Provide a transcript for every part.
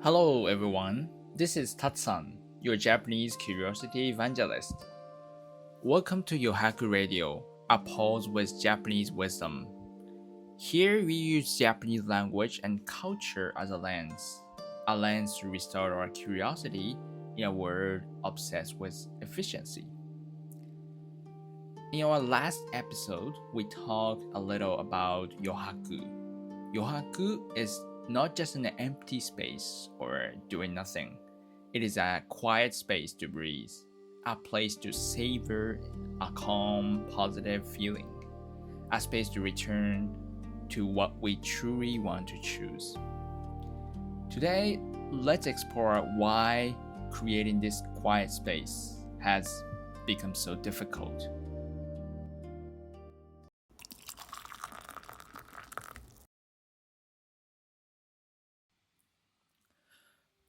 Hello everyone, this is TATSU-SAN, your Japanese curiosity evangelist. Welcome to YOHAKU Radio, a pulse with Japanese wisdom. Here we use Japanese language and culture as a lens to restore our curiosity in a world obsessed with efficiency. In our last episode, we talked a little about yohaku. Yohaku is not just an empty space or doing nothing. It is a quiet space to breathe, a place to savor a calm, positive feeling, a space to return to what we truly want to choose. Today, let's explore why creating this quiet space has become so difficult.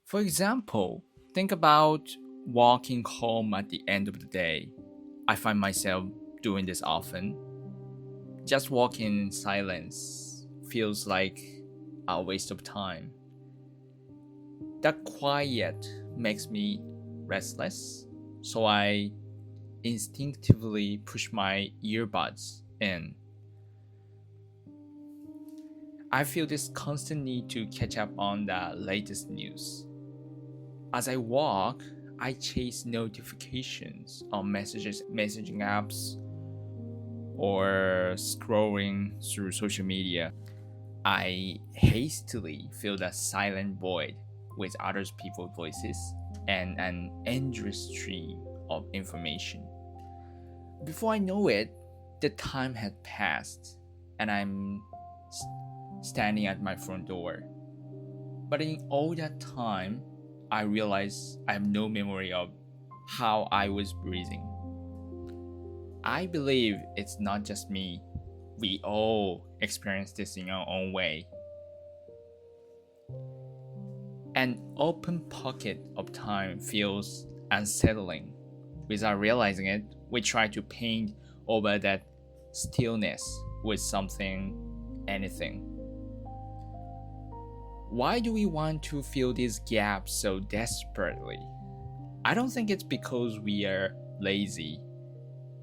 For example, think about walking home at the end of the day. I find myself doing this often. Just walking in silence feels like a waste of time. That quiet makes me restless, so I instinctively push my earbuds in. I feel this constant need to catch up on the latest news. As I walk, I chase notifications on messaging apps or scrolling through social media. I hastily fill the silent void with other people's voices and an endless stream of information. Before I know it, the time had passed and I'm standing at my front door. But in all that time, I realized I have no memory of how I was breathing. I believe it's not just me. We all experience this in our own way. An open pocket of time feels unsettling. Without realizing it, we try to paint over that stillness with something, anything. Why do we want to fill these gaps so desperately? I don't think it's because we are lazy.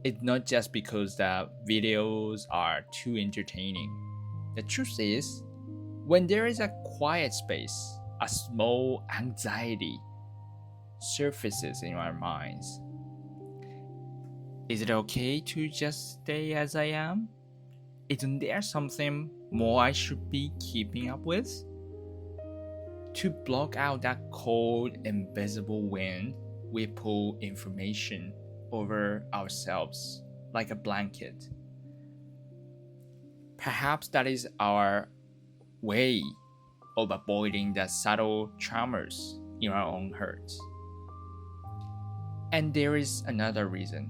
It's not just because the videos are too entertaining. The truth is, when there is a quiet space, a small anxiety surfaces in our minds. Is it okay to just stay as I am? Isn't there something more I should be keeping up with? To block out that cold, invisible wind, we pull information over ourselves like a blanket. Perhaps that is our way of avoiding the subtle tremors in our own hearts. And there is another reason.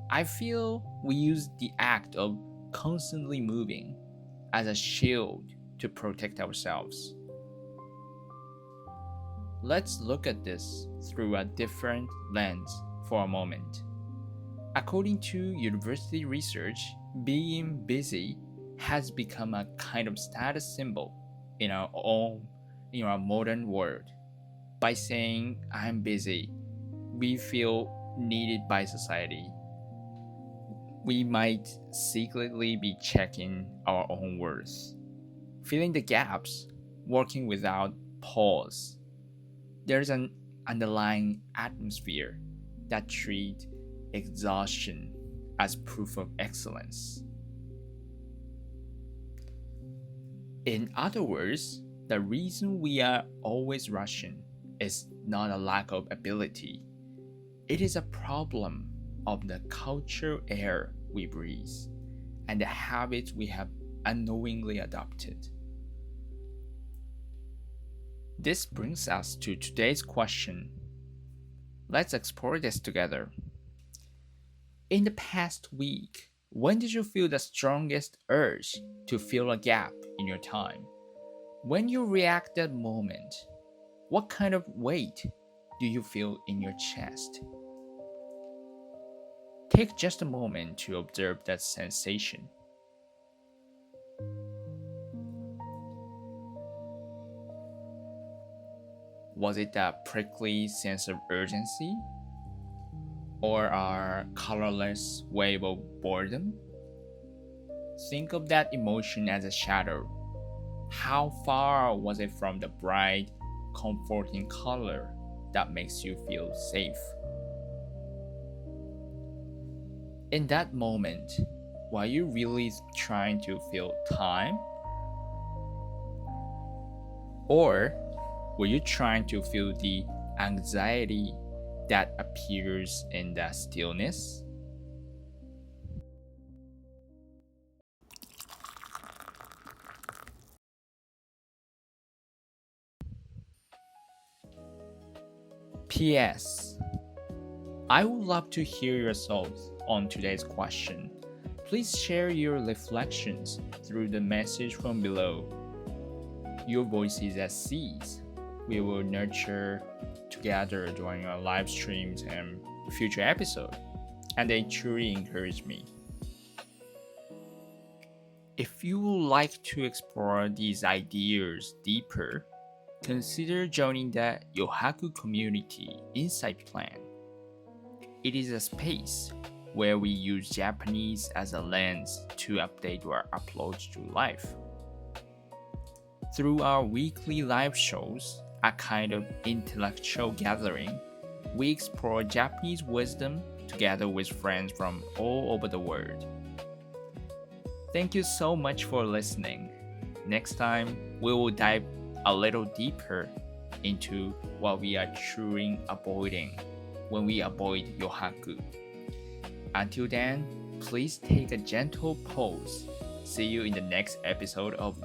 I feel we use the act of constantly moving as a shield to protect ourselves. Let's look at this through a different lens for a moment. According to university research, being busy has become a kind of status symbol in our modern world. By saying I'm busy, we feel needed by society. We might secretly be checking our own worth, filling the gaps, working without pause. There's an underlying atmosphere that treats exhaustion as proof of excellence. In other words, the reason we are always rushing is not a lack of ability. It is a problem of the cultural air we breathe and the habits we have unknowingly adopted. This brings us to today's question. Let's explore this together. In the past week, when did you feel the strongest urge to fill a gap in your time? When you react that moment, what kind of weight do you feel in your chest? Take just a moment to observe that sensation. Was it a prickly sense of urgency? Or a colorless wave of boredom? Think of that emotion as a shadow. How far was it from the bright, comforting color that makes you feel safe? In that moment, were you really trying to fill time? Or were you trying to feel the anxiety that appears in the stillness? P.S. I would love to hear your thoughts on today's question. Please share your reflections through the message from below. Your voices as seeds we will nurture together during our live streams and future episodes, and they truly encourage me. If you would like to explore these ideas deeper, consider joining the YOHAKU Community Insight Plan. It is a space where we use Japanese as a lens to update our approach to life. Through our weekly live shows, a kind of intellectual gathering, we explore Japanese wisdom together with friends from all over the world. Thank you so much for listening. Next time, we will dive a little deeper into what we are truly avoiding when we avoid yohaku. Until then, please take a gentle pause. See you in the next episode of